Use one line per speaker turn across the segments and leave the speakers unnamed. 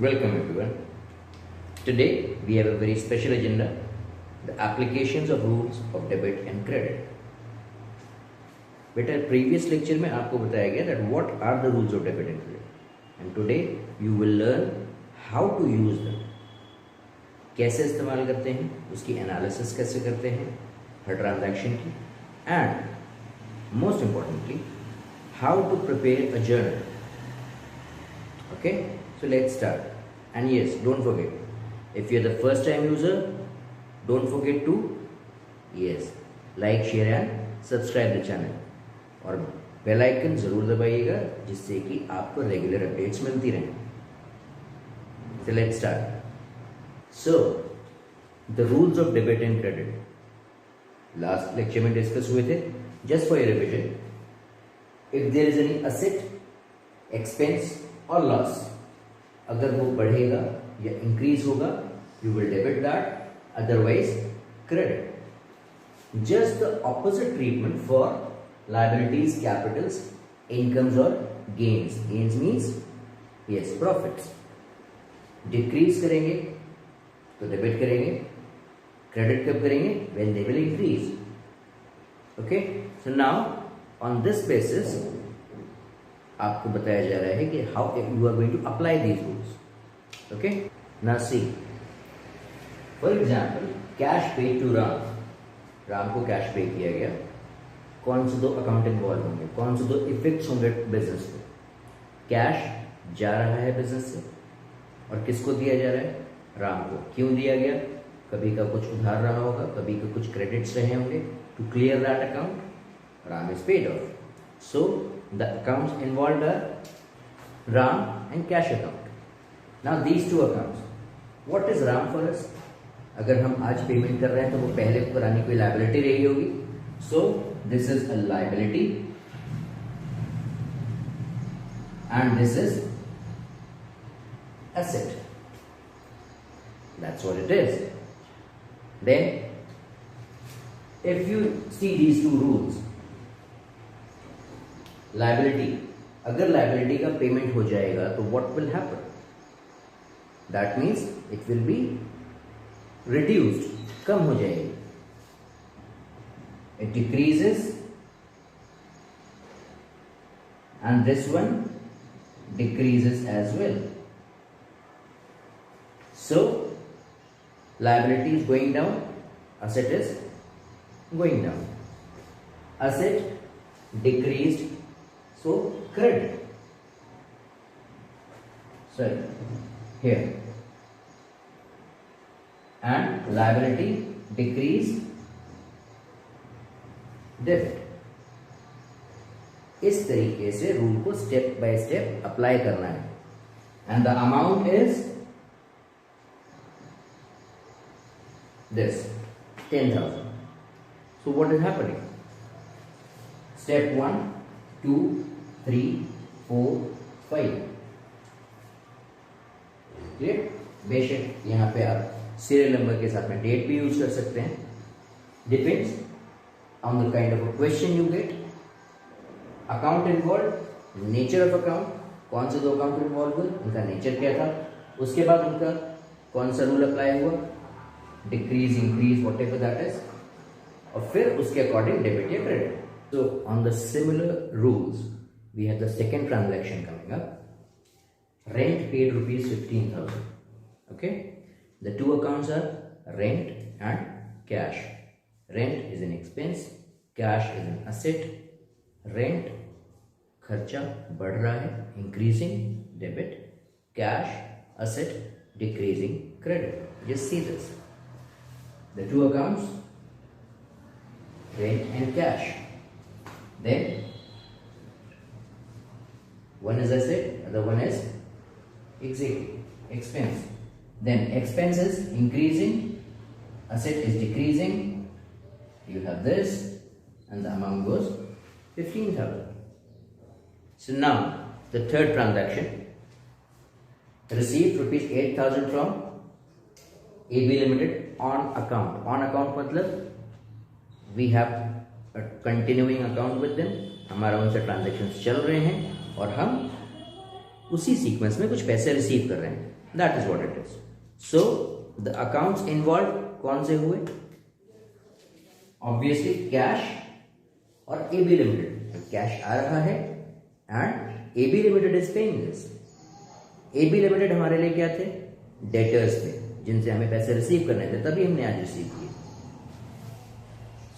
Welcome everyone. Today we have a very special agenda, the applications of rules of debit and credit. बेटा previous lecture में आपको बताया गया that what are the rules of debit and credit and today you will learn how to use them. कैसे इस्तेमाल करते हैं, उसकी एनालिसिस कैसे करते हैं हर ट्रांजैक्शन की, and most importantly how to prepare a journal. Okay, so let's start. And yes, don't forget, if you're the first time user, don't forget to like, share and subscribe the channel और bell icon जरूर दबाइएगा जिससे कि आपको regular updates मिलती रहें. So let's start. So the rules of debit and credit last lecture में discuss हुए थे. Just for your revision, if there is any asset, expense or loss, अगर वो बढ़ेगा या इंक्रीज होगा you will debit that, otherwise credit. Just the opposite treatment for liabilities, capitals, incomes और gains. Gains means yes profits. Decrease करेंगे तो debit करेंगे, credit कब करेंगे? When they will increase. Okay, so now on this basis आपको बताया जा रहा है कि how you are going to apply these rules. Okay, now see for example cash pay to Ram. Ram को कैश पे किया गया. कौन से दो अकाउंट इन्वॉल्व होंगे, कौन से दो इफेक्ट्स होंगे बिजनेस पे? कैश जा रहा है बिजनेस से और किसको दिया जा रहा है? राम को. क्यों दिया गया? कभी का कुछ उधार रहा होगा, कभी का कुछ क्रेडिट्स रहे होंगे. To clear that account, Ram is paid off. So the accounts involved are Ram and cash account. Now these two accounts, what is Ram for us? अगर हम आज पेमेंट कर रहे हैं तो वो पहले पुरानी कोई लायबिलिटी रही होगी. So this is a liability and this is asset. That's what it is. Then if you see these two rules, liability, अगर लायबिलिटी का पेमेंट हो जाएगा तो what will happen? That means it will be reduced, कम हो जाएगी. It decreases and this one decreases as well. So liability is going down, asset is going down. Asset decreased, so credit. Sorry, here. And liability decreased, debit. इस तरीके से rule को step by step apply करना है. And the amount is this 10,000. So what is happening? Step 1, 2, 3, 4, 5. Clear? बेशक यहाँ पे आप सीरियल नंबर के साथ में डेट भी यूज कर सकते हैं. Depends on the kind of question you get. Account involve, nature of account, कौन से दो अकाउंट इन्वॉल्व हुए, उनका नेचर क्या था, उसके बाद उनका कौन सा रूल अप्लाई हुआ, decrease, increase, what ever that is, और फिर उसके अकॉर्डिंग डेबिट या credit. So on the similar rules, we have the second transaction coming up. Rent paid rupees 15,000. Okay, the two accounts are rent and cash. Rent is an expense, cash is an asset. Rent खर्चा बढ़ रहा है, increasing debit. Cash asset decreasing credit. Just see this. The two accounts, rent and cash. Then one is asset, other one is expense. Then expense is increasing, asset is decreasing. You have this and the amount goes 15,000. So now the third transaction, received rupees 8,000 from AB Limited on account. On account मतलब we have continuing account with them, हमारा उनसे transactions चल रहे हैं और हम उसी sequence में कुछ पैसे रिसीव कर रहे हैं. That is what it is. So the accounts involve कौन से हुए? ऑब्वियसली कैश और एबी लिमिटेड. कैश आ रहा है and AB limited is paying this. AB limited हमारे लिए क्या थे? डेटर्स थे, जिनसे हमें पैसे रिसीव करने थे, तभी हमने आज रिसीव किए.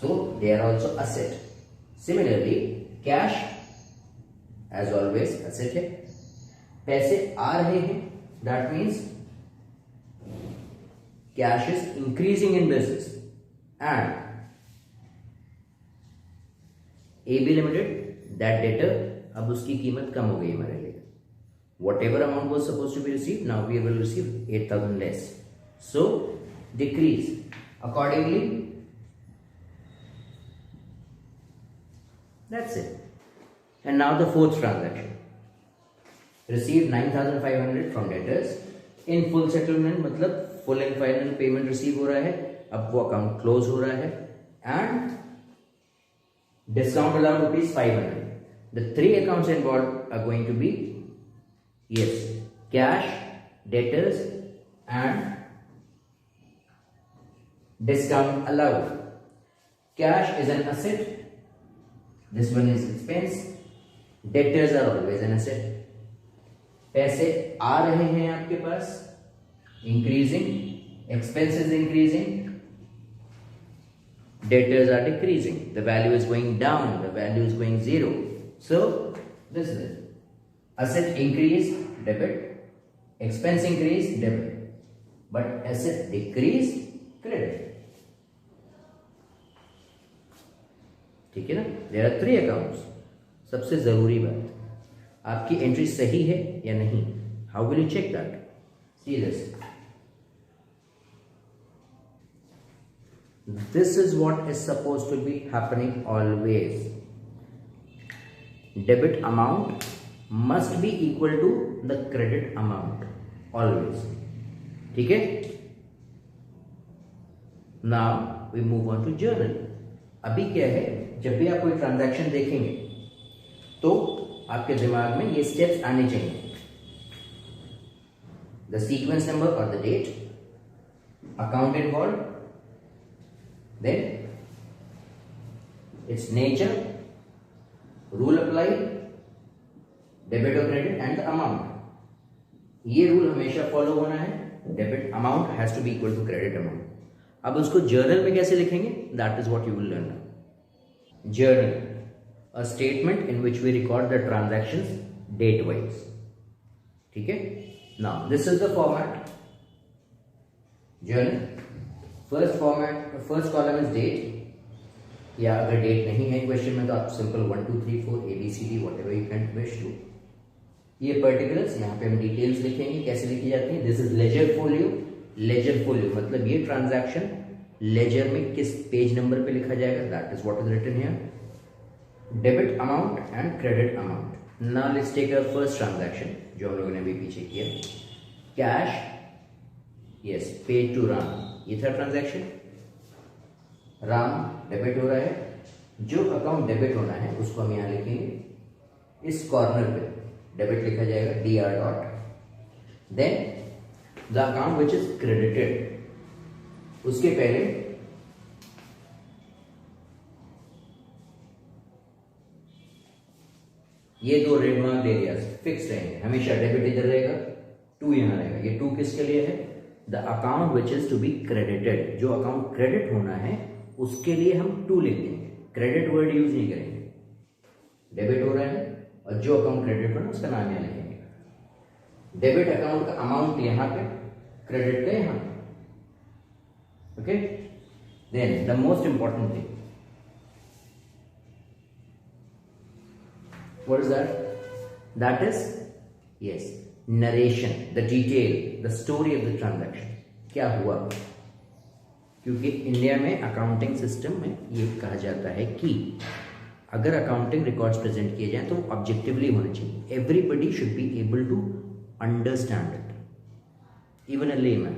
So they are also asset. Similarly cash as always asset है. पैसे आ रहे हैं, that means cash is increasing in business. And AB limited, that debtor, अब उसकी कीमत कम हो गई हमारे लिए. Whatever amount was supposed to be received, now we will receive 8,000 less. So decrease accordingly. That's it. And now the fourth transaction. Received 9,500 from debtors in full settlement, मतलब full and final payment receive हो रहा है. अब वो account close हो रहा है and discount allowed ₹500. The three accounts involved are going to be, yes, cash, debtors and discount allowed. Cash is an asset. This one is expense. Debtors are always an asset. पैसे आ रहे हैं आपके पास, increasing. Expense is increasing. Debtors are decreasing. The value is going down. The value is going zero. So this is it. Asset increase, debit. Expense increase, debit. But asset decrease, credit. ठीक है ना? There are three accounts. सबसे जरूरी बात, आपकी entry सही है या नहीं. How will you check that? See this. This is what is supposed to be happening always. Debit amount must be equal to the credit amount always. ठीक है? Now we move on to journal. अभी क्या है, जब भी आप कोई transaction देखेंगे तो आपके दिमाग में ये स्टेप्स आने चाहिए. The sequence number or the date, account involved, then its nature, rule applied, debit और क्रेडिट एंड द अमाउंट. ये रूल हमेशा फॉलो होना है. Debit amount has to be equal to credit amount. अब उसको जर्नल में कैसे लिखेंगे? That is what you will learn. Journal, a statement in which we record the transactions date wise. ठीक है? Now this is the format. Journal first format, first column is date, या अगर date नहीं है question में तो आप simple 1 2 3 4 ABCD whatever you can wish to. ये पर्टिकुलर्स यहाँ पे हम डिटेल्स लिखेंगे. कैसे लिखी जाती है? This is ledger folio. Ledger folio मतलब ये ट्रांजैक्शन लेजर में किस पेज नंबर पे लिखा जाएगा, that is what is written here. Debit amount and credit amount. Now let's take our first transaction जो हम लोगों ने अभी पीछे किया. Cash, yes, paid to Ram. ये था ट्रांजैक्शन. राम डेबिट हो रहा है. जो अकाउंट डेबिट होना है उसको हम यहां लिखेंगे. इस कॉर्नर पे डेबिट लिखा जाएगा DR dot. Then the account which is credited, उसके पहले ये दो रेड मार्क एरियाज फिक्स रहेंगे हमेशा. डेबिट इधर रहेगा, 2 यहां रहेगा. ये 2 किसके लिए है? The account which is to be credited. जो अकाउंट क्रेडिट होना है उसके लिए हम 2 लिख देंगे. क्रेडिट वर्ड यूज नहीं करेंगे. डेबिट हो रहा है और जो अकाउंट क्रेडिट होना उसका नाम यहां लिखेंगे. डेबिट अकाउंट का अमाउंट यहां पे, क्रेडिट का यहां. Okay? Then the most important thing, what is that? That is, yes, narration, the detail, the story of the transaction. क्या हुआ? क्योंकि इंडिया में अकाउंटिंग सिस्टम में ये कहा जाता है कि अगर अकाउंटिंग रिकॉर्ड्स प्रेजेंट किए जाएं तो ऑब्जेक्टिवली होने चाहिए. Everybody should be able to understand it, even a layman.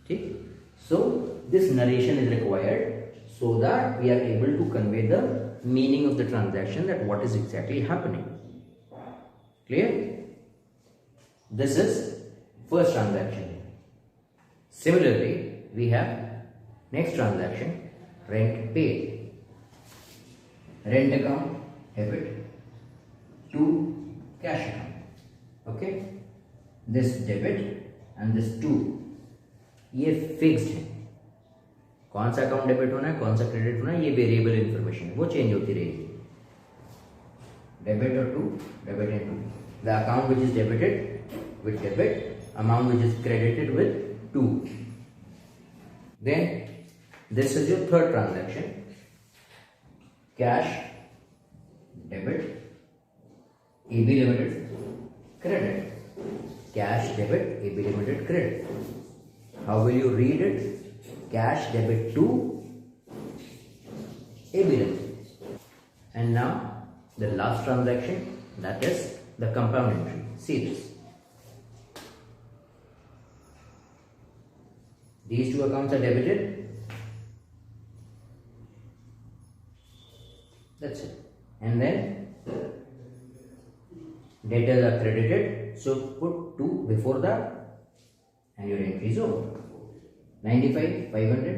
ठीक? So this narration is required so that we are able to convey the meaning of the transaction, that what is exactly happening. Clear? This is first transaction. Similarly, we have next transaction, rent paid. Rent account, debit to cash account. Okay, this debit and this to, ये fixed है. कौन सा account debit होना है, कौन सा credit होना है, ये वेरिएबल इंफॉर्मेशन है, वो चेंज होती रहेगी. डेबिट और to, debit and to. The account which is debited with debit, amount which is credited with 2. Then this is your third transaction, cash debit, AB Limited credit. Cash debit, AB Limited credit. How will you read it? Cash debit to AB Limited. And now the last transaction, that is the compound entry. See this. These two accounts are debited. That's it. And then debtors are credited. So put 2 before that and your entry is over. 95, 500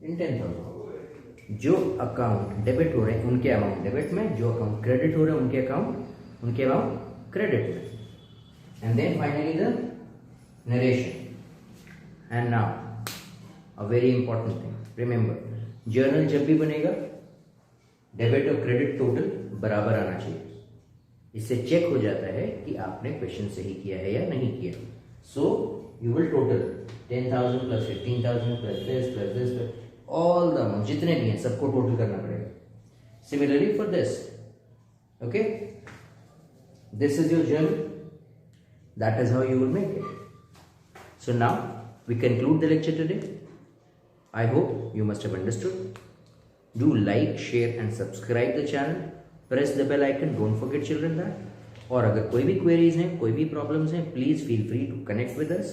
and 10,000. जो account debit हो रहे हैं उनके amount debit में, जो account credit हो रहे हैं उनके अमाउंट क्रेडिट में. And then finally the narration. And now a very important thing, remember, journal जब भी बनेगा डेबिट और क्रेडिट टोटल बराबर आना चाहिए. इससे चेक हो जाता है कि आपने क्वेश्चन सही किया है या नहीं किया. So you will total 10,000 plus 15,000 plus this all the amount जितने भी हैं सबको टोटल करना पड़ेगा. Similarly for this. Okay, this is your journal. That is how you will make it. So now we conclude the lecture today. I hope you must have understood. Do like, share and subscribe the channel. Press the bell icon. Don't forget children that. और अगर कोई भी queries हैं, कोई भी problems हैं, please feel free to connect with us.